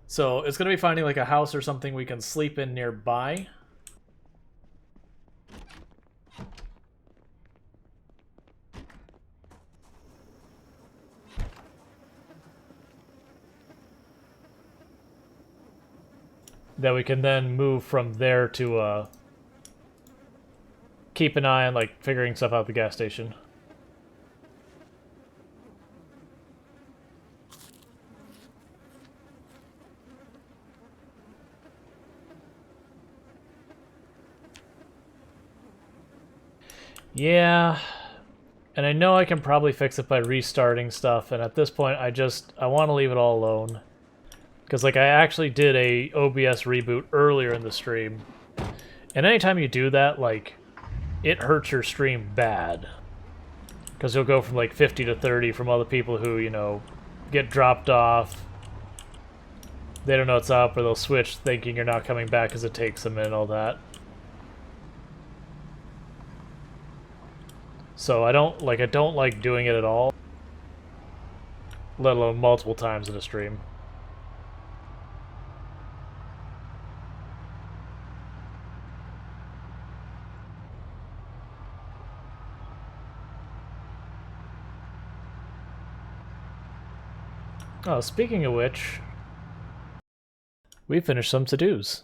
So it's going to be finding like a house or something we can sleep in nearby. That we can then move from there to keep an eye on like figuring stuff out at the gas station. Yeah, and I know I can probably fix it by restarting stuff, and at this point I want to leave it all alone. Because like I actually did a OBS reboot earlier in the stream. And anytime you do that, like, it hurts your stream bad. Because you'll go from like 50 to 30 from all the people who, you know, get dropped off. They don't know what's up, or they'll switch thinking you're not coming back because it takes them and all that. So I don't like doing it at all. Let alone multiple times in a stream. Oh, speaking of which, we finished some to-dos.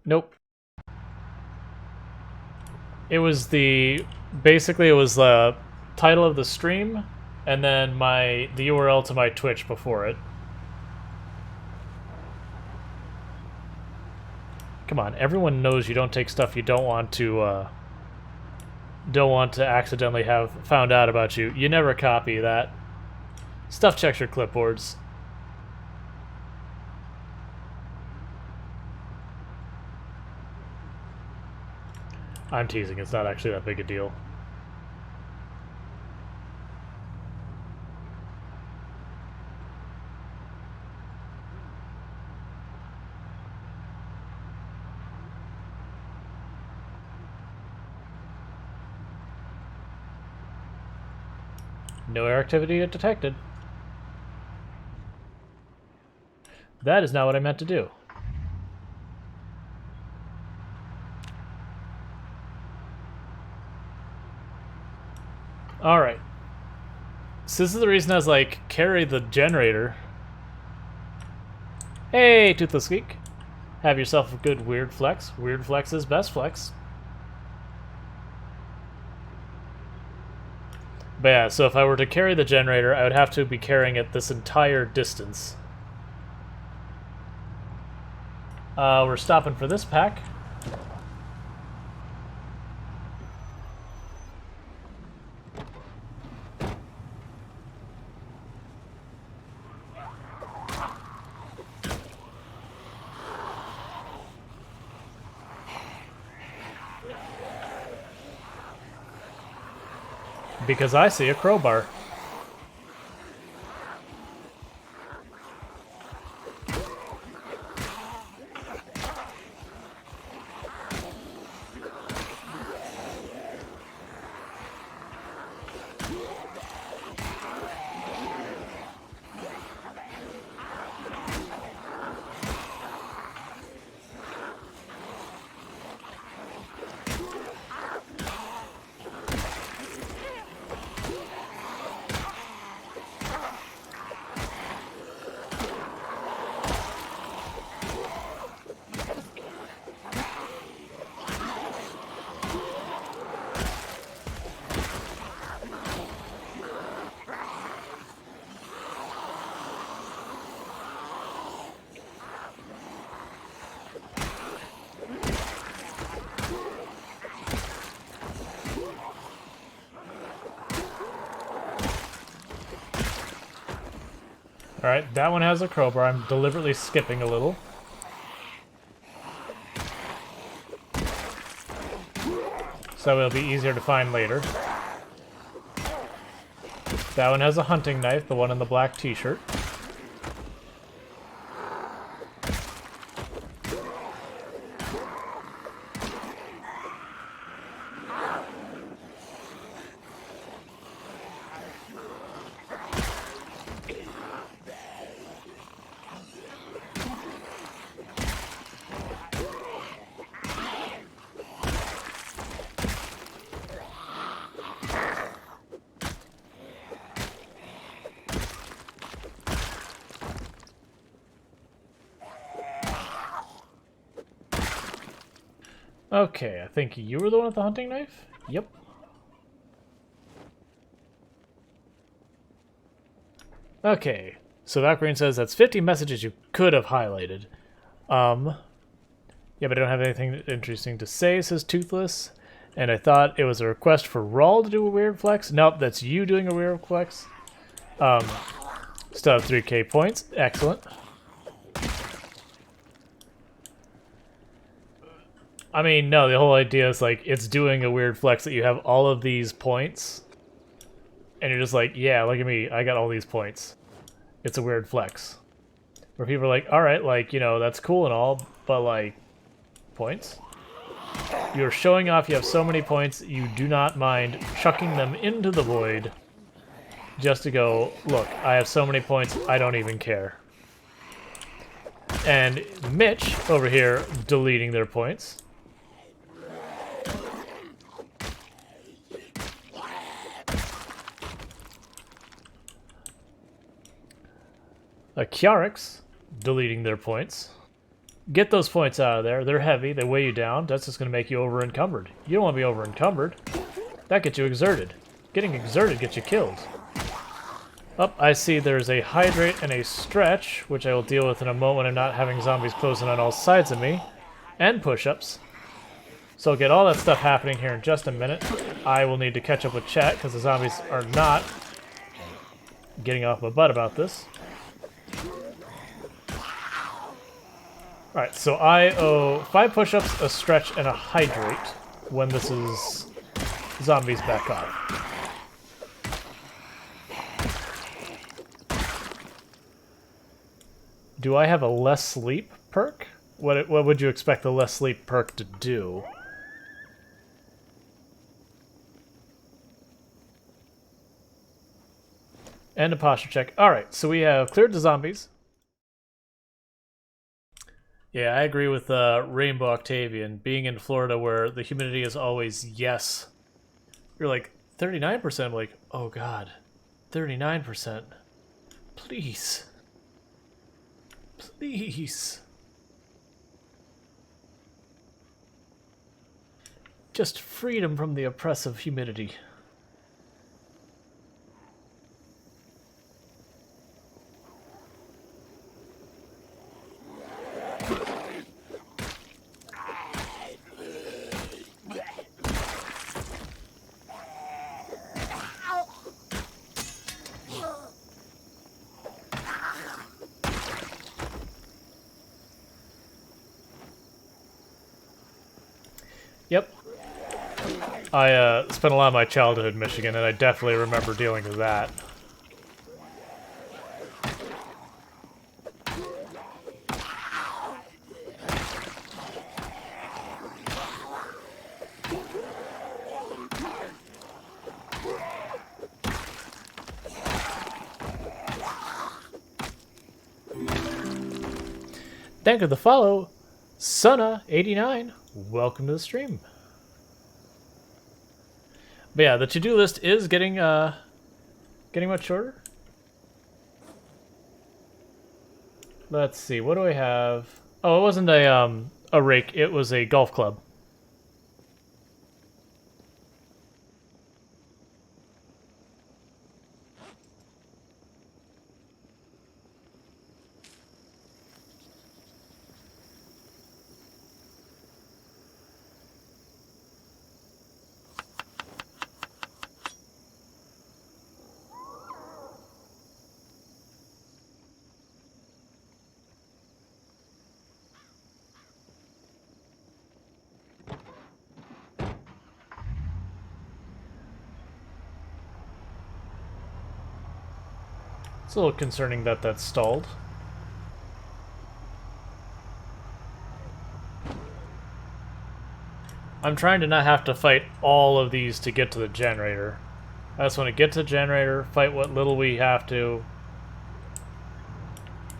Nope. It was basically it was the title of the stream, and then the URL to my Twitch before it. Come on, everyone knows you don't take stuff you don't want to accidentally have found out about you. You never copy that. Stuff checks your clipboards. I'm teasing, it's not actually that big a deal. No air activity detected. That is not what I meant to do. Alright. So this is the reason I was like, carry the generator. Hey, Toothless Geek. Have yourself a good weird flex. Weird flex is best flex. But yeah, so if I were to carry the generator, I would have to be carrying it this entire distance. We're stopping for this pack. Because I see a crowbar. Alright, that one has a crowbar. I'm deliberately skipping a little. So it'll be easier to find later. That one has a hunting knife, the one in the black t-shirt. Okay, I think you were the one with the hunting knife? Yep. Okay, so Valkyrie says that's 50 messages you could have highlighted. Yeah, but I don't have anything interesting to say, says Toothless. And I thought it was a request for Rawl to do a weird flex. Nope, that's you doing a weird flex. Still have 3k points. Excellent. I mean, no, the whole idea is like, it's doing a weird flex that you have all of these points. And you're just like, yeah, look at me, I got all these points. It's a weird flex. Where people are like, alright, like, you know, that's cool and all, but like, points? You're showing off you have so many points, you do not mind chucking them into the void just to go, look, I have so many points, I don't even care. And Mitch, over here, deleting their points. Kiarix, deleting their points. Get those points out of there. They're heavy. They weigh you down. That's just going to make you over-encumbered. You don't want to be over-encumbered. That gets you exerted. Getting exerted gets you killed. Oh, I see there's a hydrate and a stretch, which I will deal with in a moment when I'm not having zombies closing on all sides of me. And push-ups. So I'll get all that stuff happening here in just a minute. I will need to catch up with chat because the zombies are not getting off my butt about this. Alright, so I owe 5 push-ups, a stretch, and a hydrate when this is zombies back off. Do I have a less sleep perk? What would you expect the less sleep perk to do? And a posture check. Alright, so we have cleared the zombies. Yeah, I agree with Rainbow Octavian. Being in Florida where the humidity is always yes. You're like, 39%? I'm like, oh god. 39%. Please. Please. Just freedom from the oppressive humidity. Yep. I spent a lot of my childhood in Michigan, and I definitely remember dealing with that. Thank you for the follow, Sunna89. Welcome to the stream. But yeah, the to-do list is getting much shorter. Let's see, what do I have? Oh, it wasn't a rake, it was a golf club. It's a little concerning that that's stalled. I'm trying to not have to fight all of these to get to the generator. I just want to get to the generator, fight what little we have to,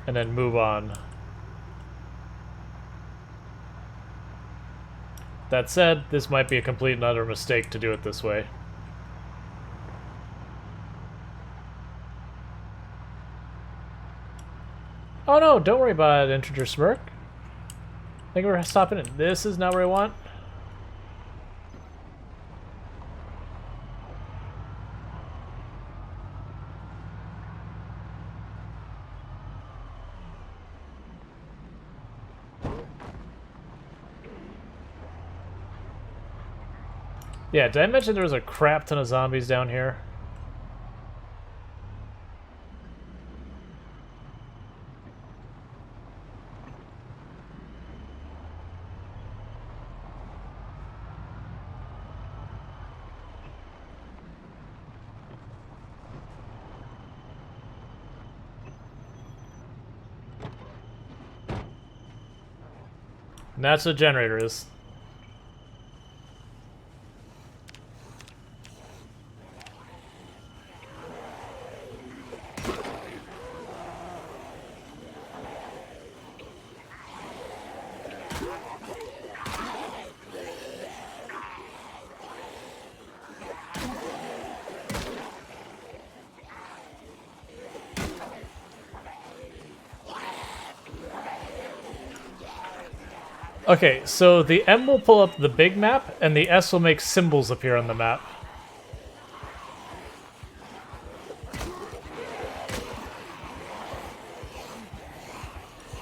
and then move on. That said, this might be a complete and utter mistake to do it this way. Oh no, don't worry about it, Integer Smirk. I think we're stopping it. This is not where I want. Yeah, did I mention there was a crap ton of zombies down here? And that's what a generator is. Okay, so the M will pull up the big map, and the S will make symbols appear on the map.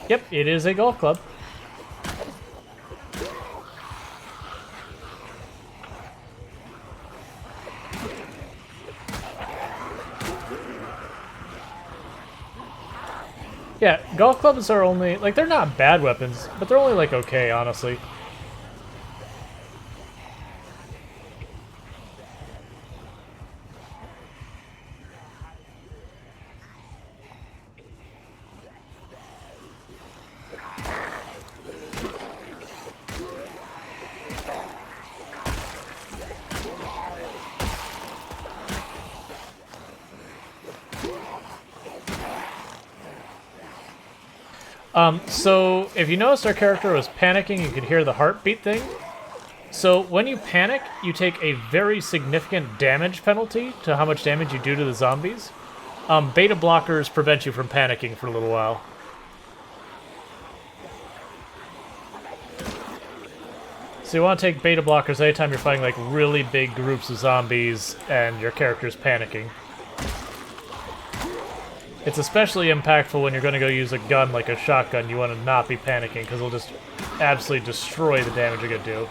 Yep, it is a golf club. Yeah, golf clubs are only, like, they're not bad weapons, but they're only, like, okay, honestly. So if you noticed our character was panicking, you could hear the heartbeat thing. So when you panic, you take a very significant damage penalty to how much damage you do to the zombies. Beta blockers prevent you from panicking for a little while. So you want to take beta blockers anytime you're fighting like really big groups of zombies and your character's panicking. It's especially impactful when you're going to go use a gun like a shotgun. You want to not be panicking because it'll just absolutely destroy the damage you're going to do.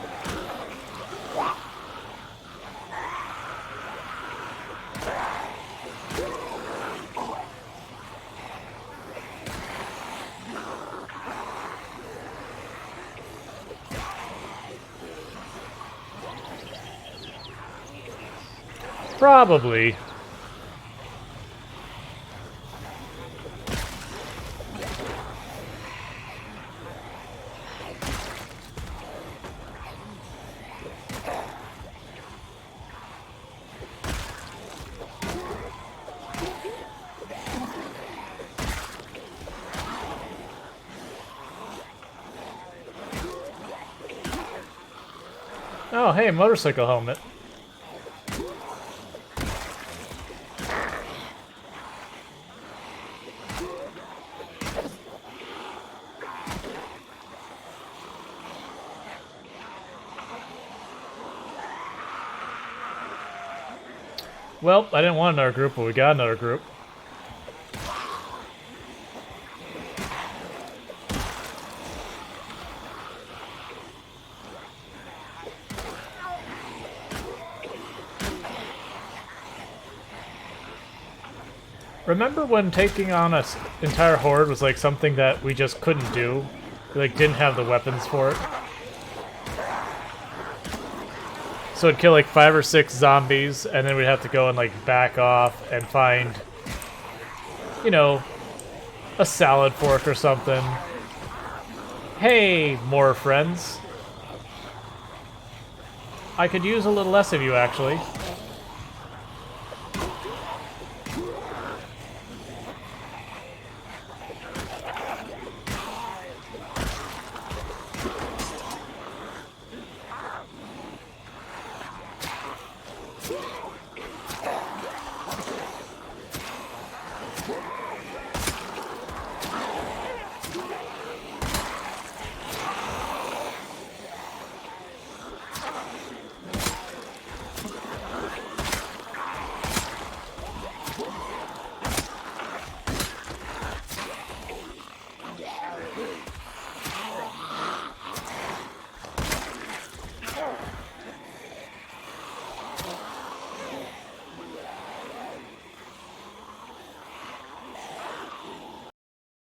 Probably. Oh, hey, motorcycle helmet. Well, I didn't want another group, but we got another group. Remember when taking on an entire horde was like something that we just couldn't do? We like didn't have the weapons for it. So it'd kill like 5 or 6 zombies, and then we'd have to go and like back off and find, you know, a salad fork or something. Hey, more friends. I could use a little less of you, actually.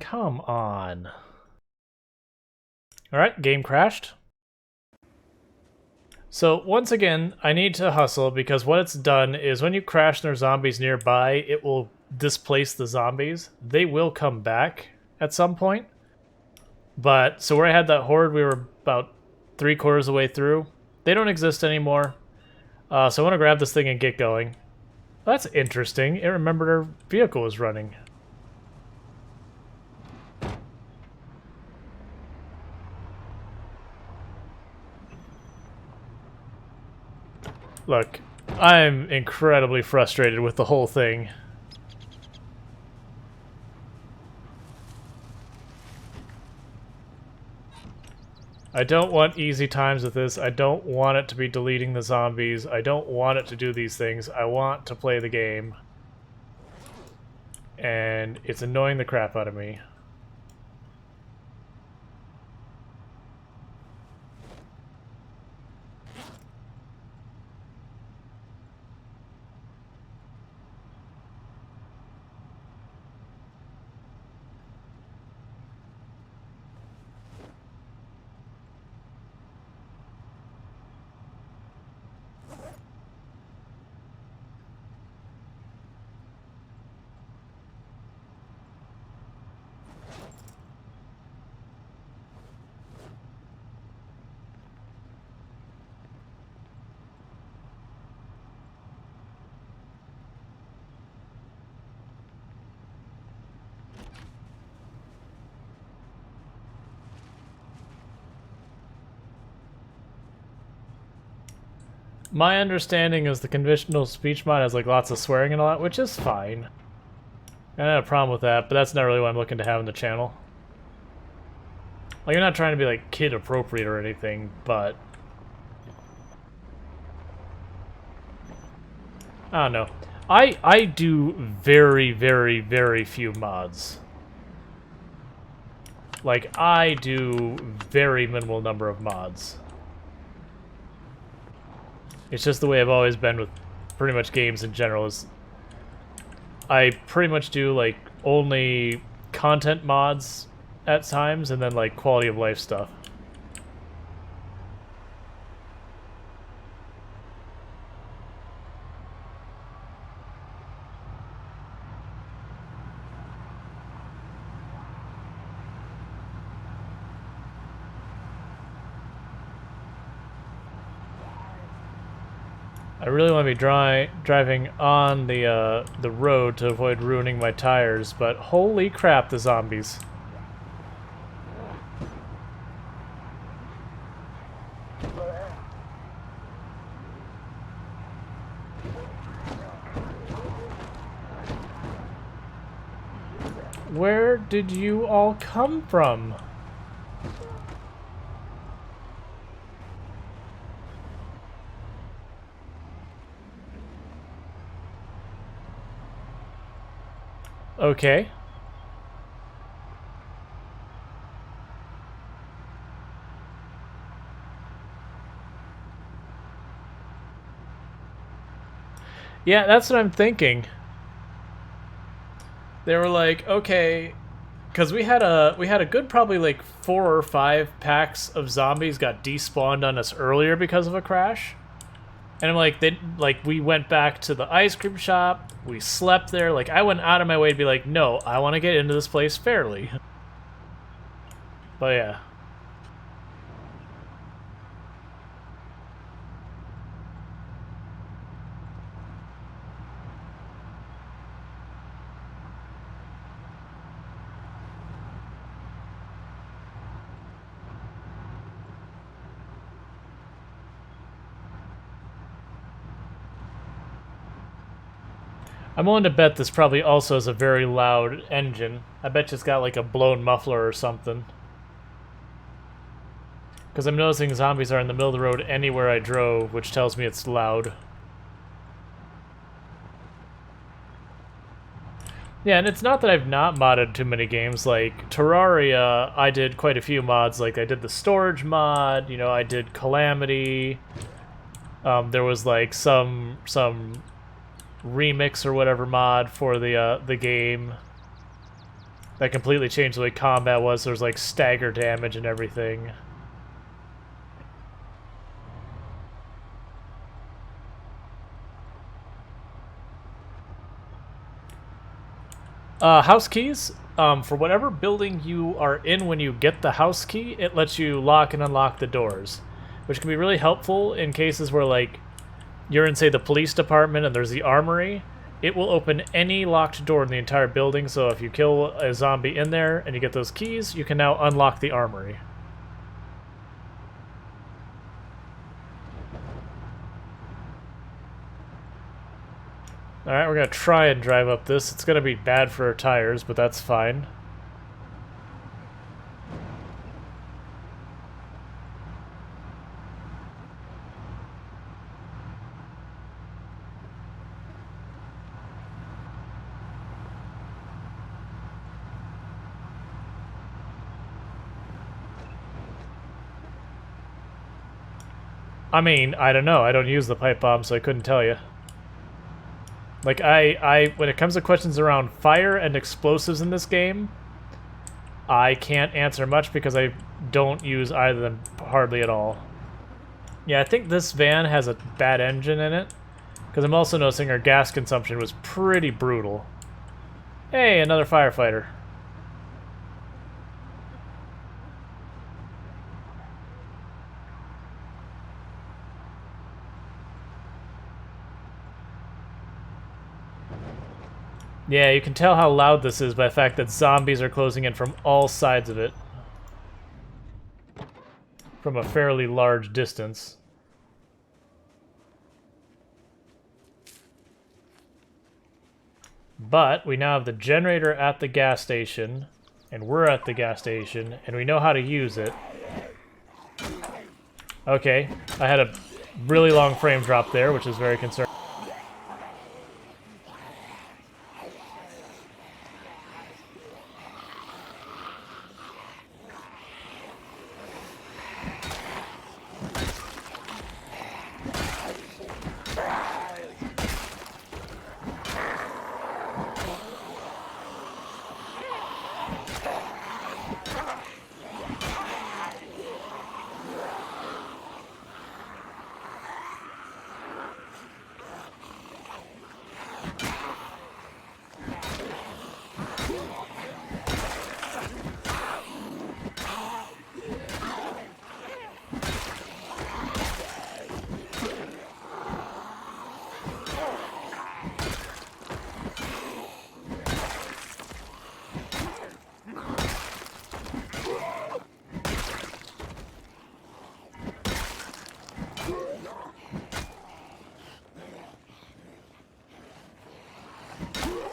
Come on. Alright, game crashed. So once again, I need to hustle because what it's done is when you crash and there's zombies nearby, it will displace the zombies. They will come back at some point. But, so where I had that horde, we were about 3/4 of the way through. They don't exist anymore. So I want to grab this thing and get going. That's interesting. It remembered our vehicle was running. Look, I'm incredibly frustrated with the whole thing. I don't want easy times with this. I don't want it to be deleting the zombies. I don't want it to do these things. I want to play the game. And it's annoying the crap out of me. My understanding is the conventional speech mod has like lots of swearing and all that, which is fine. I don't have a problem with that, but that's not really what I'm looking to have in the channel. Like, I'm not trying to be like kid appropriate or anything, but I don't know. I do very, very, very few mods. Like, I do very minimal number of mods. It's just the way I've always been with pretty much games in general. Is I pretty much do like only content mods at times, and then like quality of life stuff. I really want to be driving on the road to avoid ruining my tires, but holy crap, the zombies. Where did you all come from? Okay. Yeah, that's what I'm thinking. They were like, okay, because we had a good probably like 4 or 5 packs of zombies got despawned on us earlier because of a crash. And I'm like, we went back to the ice cream shop, we slept there, like, I went out of my way to be like, no, I want to get into this place fairly. But yeah. I'm willing to bet this probably also has a very loud engine. I bet you it's got like a blown muffler or something. Because I'm noticing zombies are in the middle of the road anywhere I drove, which tells me it's loud. Yeah, and it's not that I've not modded too many games. Like Terraria, I did quite a few mods. Like I did the storage mod, you know, I did Calamity. There was like some remix or whatever mod for the game. That completely changed the way combat was. There's like stagger damage and everything. House keys. For whatever building you are in when you get the house key, it lets you lock and unlock the doors, which can be really helpful in cases where, like, you're in, say, the police department and there's the armory. It will open any locked door in the entire building, so if you kill a zombie in there and you get those keys, you can now unlock the armory. Alright, we're going to try and drive up this. It's going to be bad for our tires, but that's fine. I mean, I don't know. I don't use the pipe bomb, so I couldn't tell you. Like, when it comes to questions around fire and explosives in this game, I can't answer much because I don't use either of them hardly at all. Yeah, I think this van has a bad engine in it, because I'm also noticing our gas consumption was pretty brutal. Hey, another firefighter. Yeah, you can tell how loud this is by the fact that zombies are closing in from all sides of it. From a fairly large distance. But we now have the generator at the gas station, and we're at the gas station, and we know how to use it. Okay, I had a really long frame drop there, which is very concerning.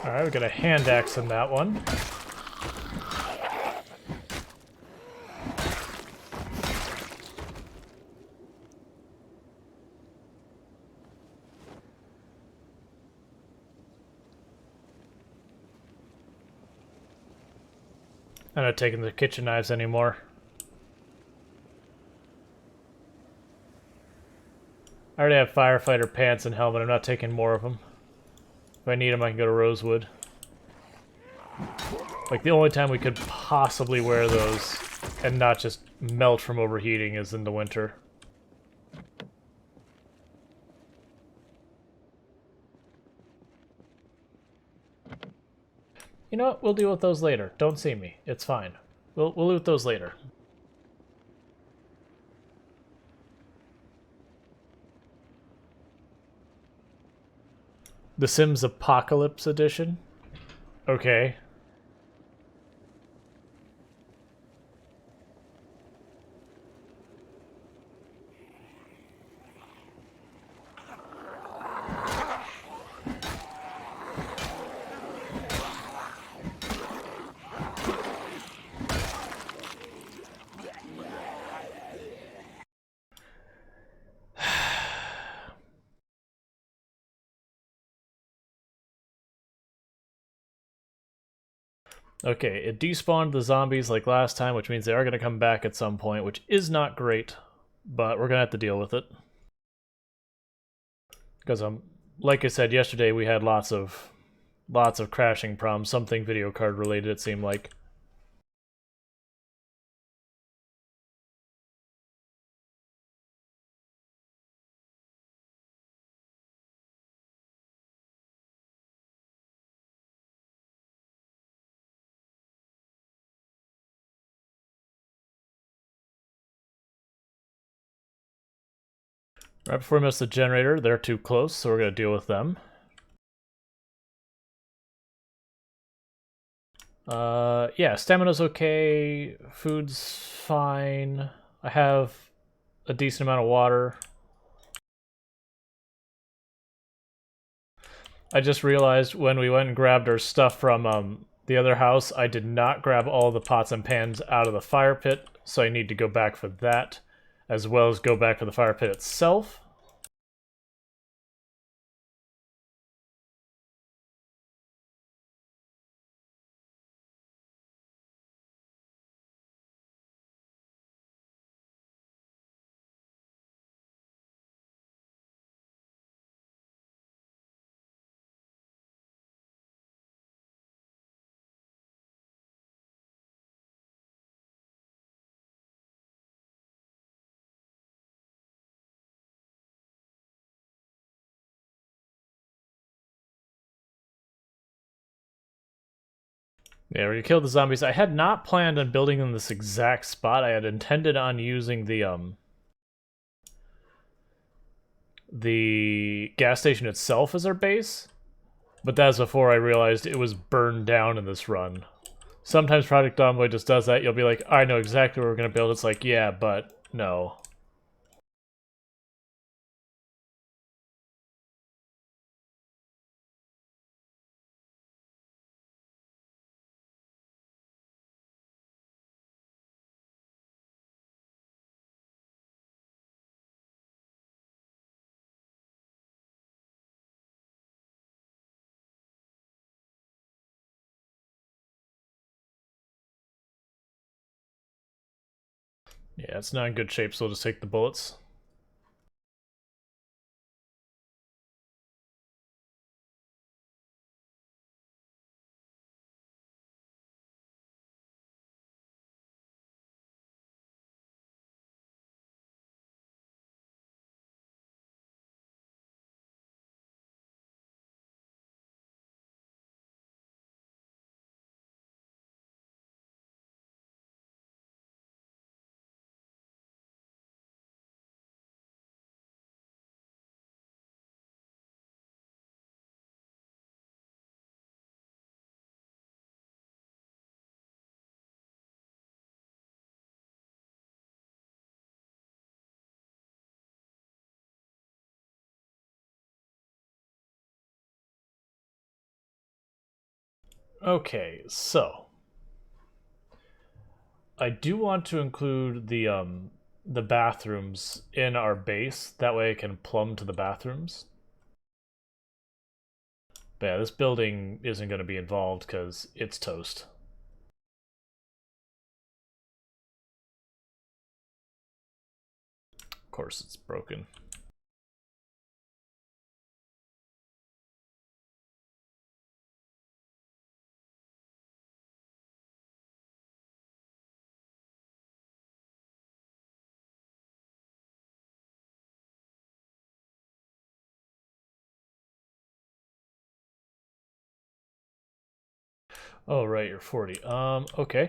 Alright, we got a hand axe in that one. I'm not taking the kitchen knives anymore. I already have firefighter pants and helmet. I'm not taking more of them. If I need them, I can go to Rosewood. Like, the only time we could possibly wear those and not just melt from overheating is in the winter. You know what? We'll deal with those later. Don't see me. It's fine. We'll loot those later. The Sims Apocalypse Edition? Okay. Okay, it despawned the zombies like last time, which means they are going to come back at some point, which is not great, but we're going to have to deal with it. Because, like I said yesterday, we had lots of Lots of crashing problems. Something video card related, it seemed like. Right before we miss the generator, they're too close, so we're going to deal with them. Yeah, stamina's okay. Food's fine. I have a decent amount of water. I just realized when we went and grabbed our stuff from the other house, I did not grab all the pots and pans out of the fire pit, so I need to go back for that, as well as go back for the fire pit itself. Yeah, we killed the zombies. I had not planned on building in this exact spot. I had intended on using the gas station itself as our base, but that was before I realized it was burned down in this run. Sometimes Project Zomboid just does that. You'll be like, I know exactly what we're going to build. It's like, yeah, but no. Yeah, it's not in good shape, so we'll just take the bullets. Okay, so I do want to include the bathrooms in our base. That way I can plumb to the bathrooms. But yeah, this building isn't going to be involved because it's toast. Of course, it's broken. Oh, right, you're 40. Okay.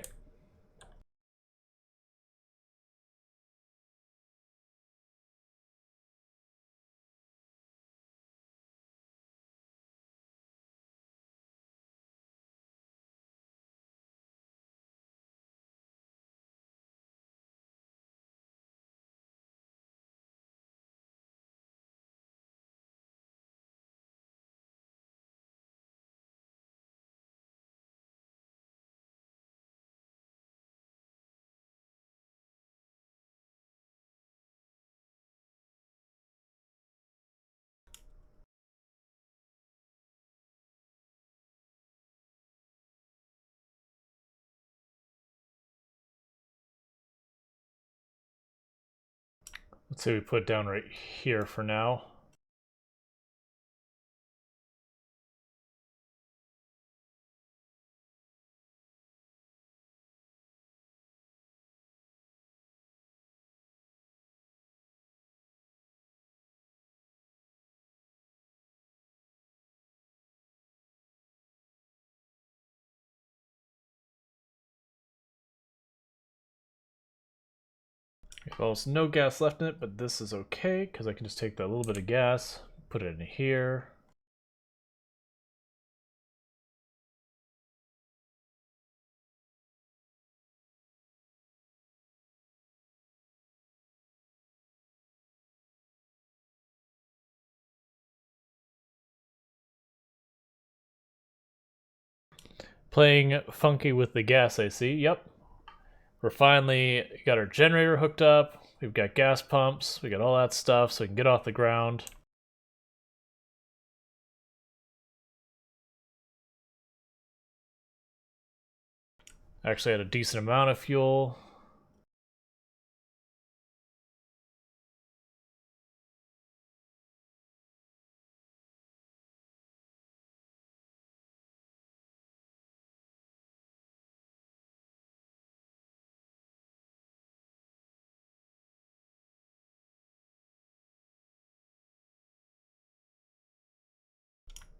Let's say we put it down right here for now. Well, there's no gas left in it, but this is okay, because I can just take that little bit of gas, put it in here. Playing funky with the gas, I see. Yep. We're finally got our generator hooked up. We've got gas pumps. We got all that stuff so we can get off the ground. Actually had a decent amount of fuel.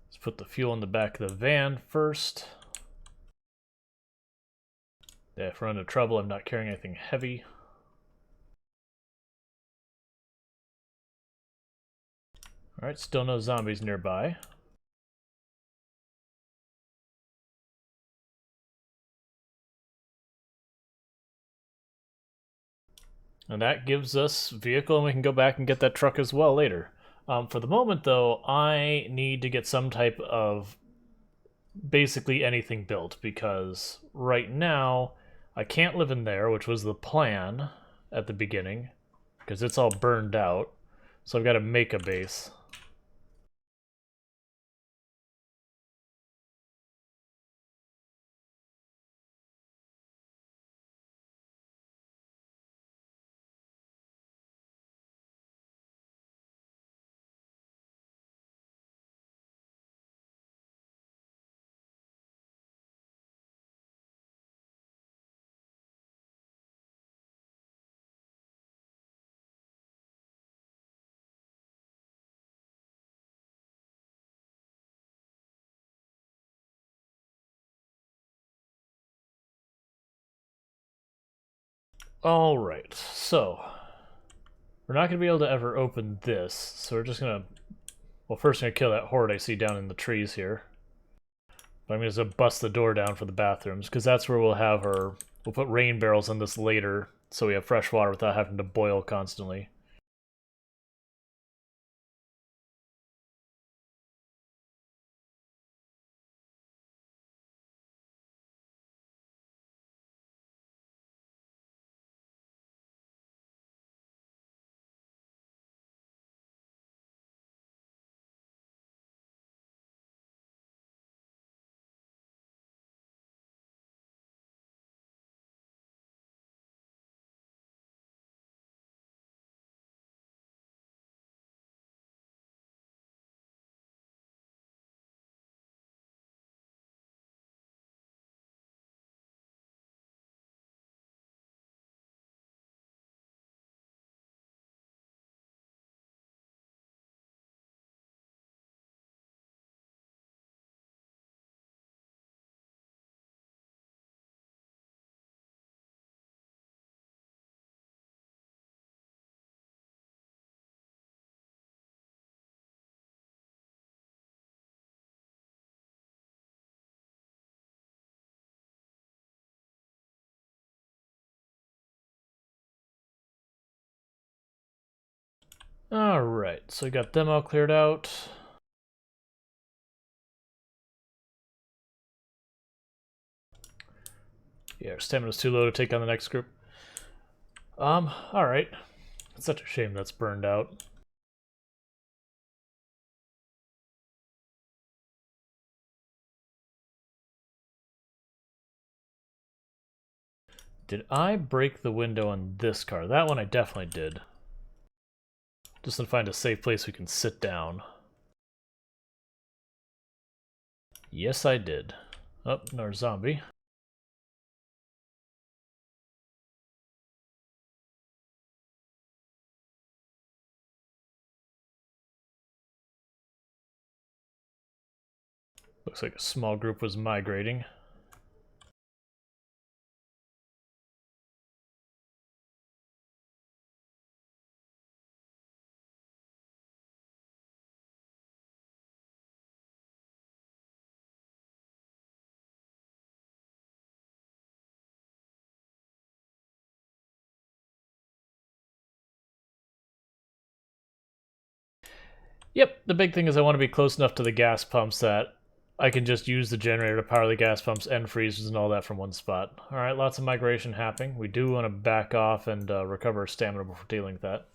Let's put the fuel in the back of the van first. Yeah, if we're into trouble, I'm not carrying anything heavy. Alright, still no zombies nearby. And that gives us vehicle, and we can go back and get that truck as well later. For the moment, though, I need to get some type of basically anything built, because right now I can't live in there, which was the plan at the beginning, because it's all burned out. So I've got to make a base. Alright, so we're not going to be able to ever open this, so we're just going to, well, first I'm going to kill that horde I see down in the trees here. But I'm going to bust the door down for the bathrooms, because that's where we'll have our, we'll put rain barrels in this later, so we have fresh water without having to boil constantly. Alright, so we got them all cleared out. Yeah, our stamina's too low to take on the next group. Alright. It's such a shame that's burned out. Did I break the window on this car? That one I definitely did. Just to find a safe place we can sit down. Yes, I did. Oh, another zombie. Looks like a small group was migrating. Yep, the big thing is I want to be close enough to the gas pumps that I can just use the generator to power the gas pumps and freezers and all that from one spot. Alright, lots of migration happening. We do want to back off and recover our stamina before dealing with that.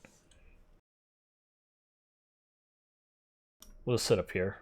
We'll just sit up here.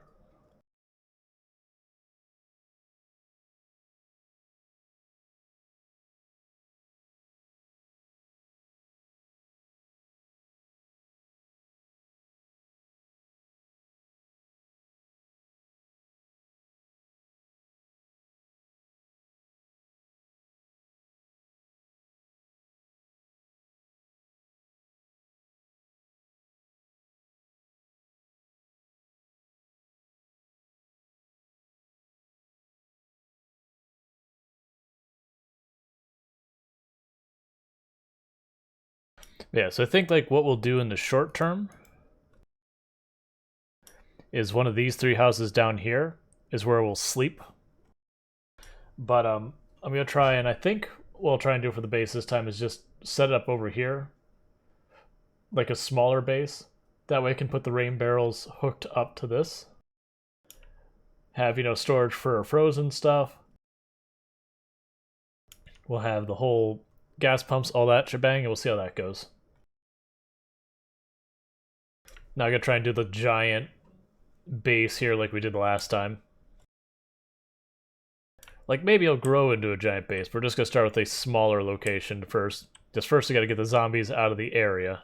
Yeah, so I think like what we'll do in the short term is one of these three houses down here is where we'll sleep. But I'm gonna try, and I think what I'll try and do for the base this time is just set it up over here, like a smaller base. That way I can put the rain barrels hooked up to this. Have, you know, storage for frozen stuff. We'll have the whole gas pumps, all that shebang, and we'll see how that goes. Now I'm gonna try and do the giant base here like we did the last time. Like, maybe it'll grow into a giant base. We're just gonna start with a smaller location first. Just first we gotta get the zombies out of the area.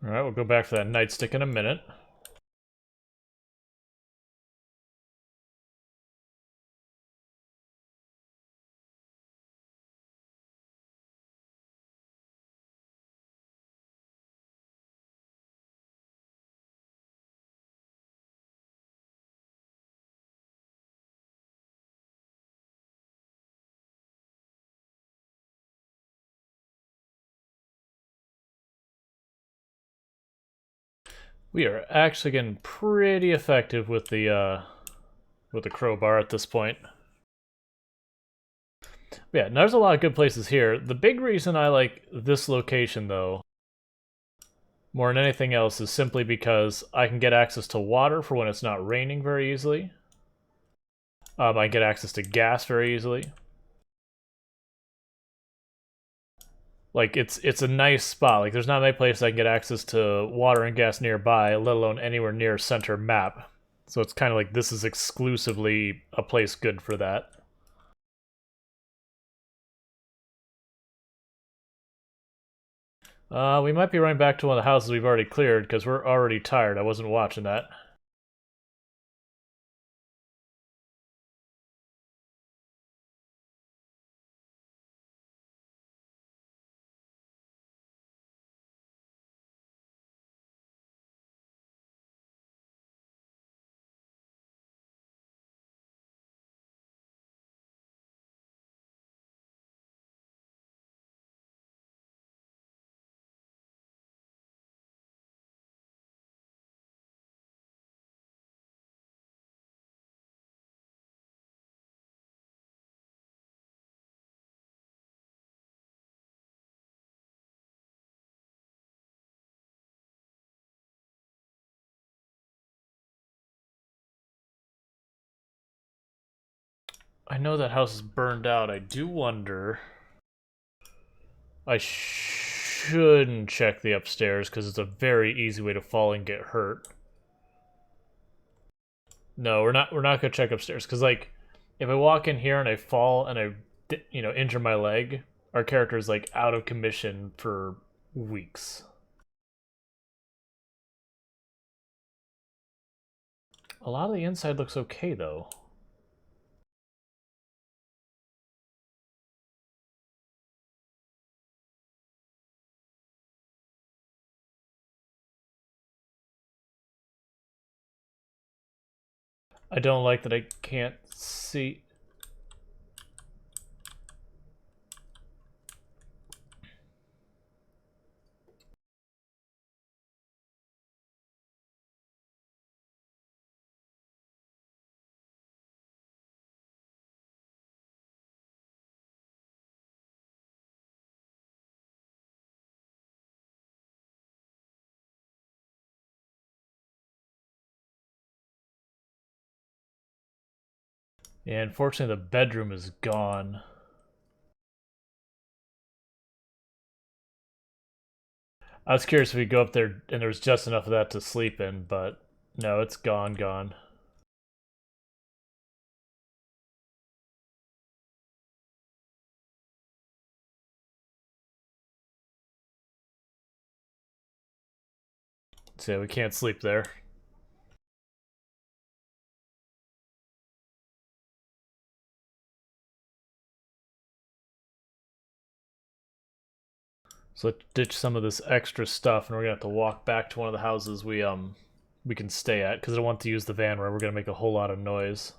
Alright, we'll go back for that nightstick in a minute. We are actually getting pretty effective with the crowbar at this point. Yeah, there's a lot of good places here. The big reason I like this location, though, more than anything else, is simply because I can get access to water for when it's not raining very easily. I get access to gas very easily. Like, it's a nice spot. Like, there's not many places I can get access to water and gas nearby, let alone anywhere near center map. So it's kind of like this is exclusively a place good for that. We might be running back to one of the houses we've already cleared, because we're already tired. I wasn't watching that. I know that house is burned out. I do wonder... I shouldn't check the upstairs, because it's a very easy way to fall and get hurt. No, we're not gonna check upstairs, because, like, if I walk in here and I fall and I, you know, injure my leg, our character is, like, out of commission for weeks. A lot of the inside looks okay, though. I don't like that I can't see. Yeah, unfortunately the bedroom is gone. I was curious if we go up there and there was just enough of that to sleep in, but no, it's gone. So yeah, we can't sleep there. So let's ditch some of this extra stuff, and we're gonna have to walk back to one of the houses we can stay at, because I don't want to use the van where we're gonna make a whole lot of noise.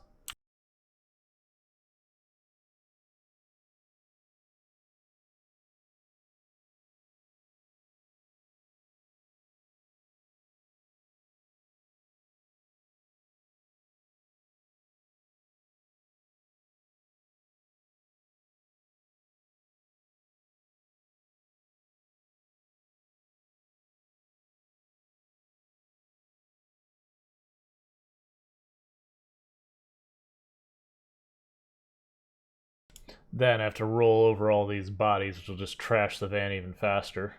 Then I have to roll over all these bodies, which will just trash the van even faster.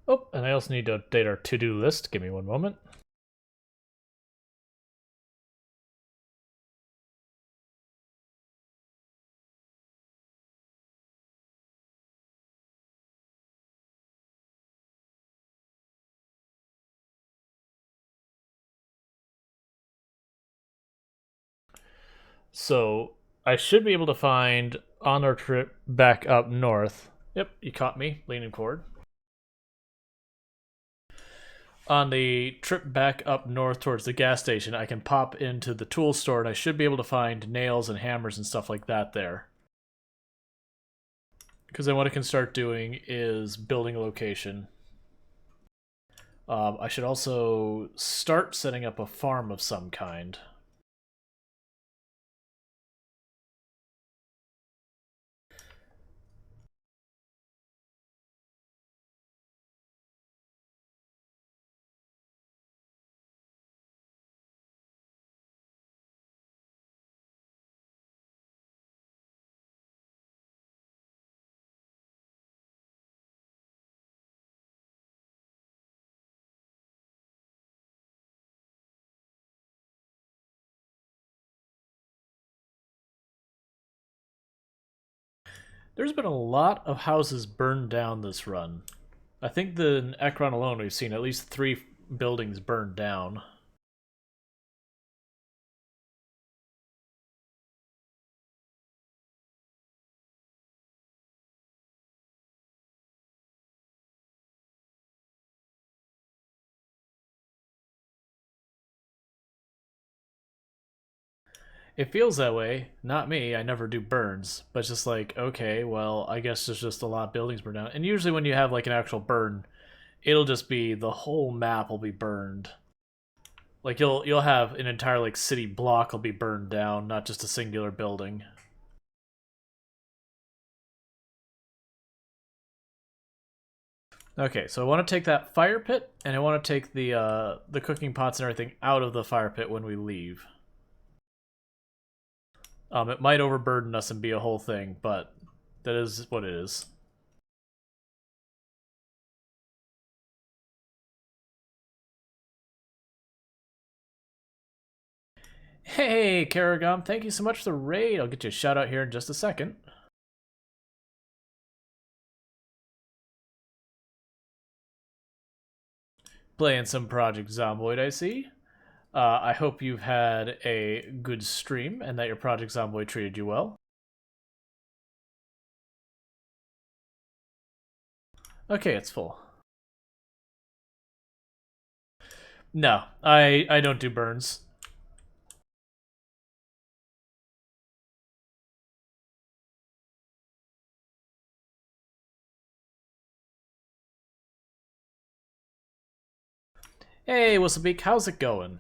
Oh, and I also need to update our to-do list. Give me one moment. So I should be able to find on our trip back up north. Yep, you caught me, leaning forward. On the trip back up north towards the gas station, I can pop into the tool store and I should be able to find nails and hammers and stuff like that there. Because then what I can start doing is building a location. I should also start setting up a farm of some kind. There's been a lot of houses burned down this run. I think in Ekron alone we've seen at least 3 buildings burned down. It feels that way. Not me. I never do burns. But it's just like, okay, well, I guess there's just a lot of buildings burned down. And usually when you have like an actual burn, it'll just be the whole map will be burned. Like you'll have an entire like city block will be burned down, not just a singular building. Okay, so I want to take that fire pit, and I want to take the cooking pots and everything out of the fire pit when we leave. It might overburden us and be a whole thing, but that is what it is. Hey, Karagom, thank you so much for the raid. I'll get you a shout out here in just a second. Playing some Project Zomboid, I see. I hope you've had a good stream and that your Project Zomboid treated you well. Okay, it's full. No, I don't do burns. Hey, Whistlebeak, how's it going?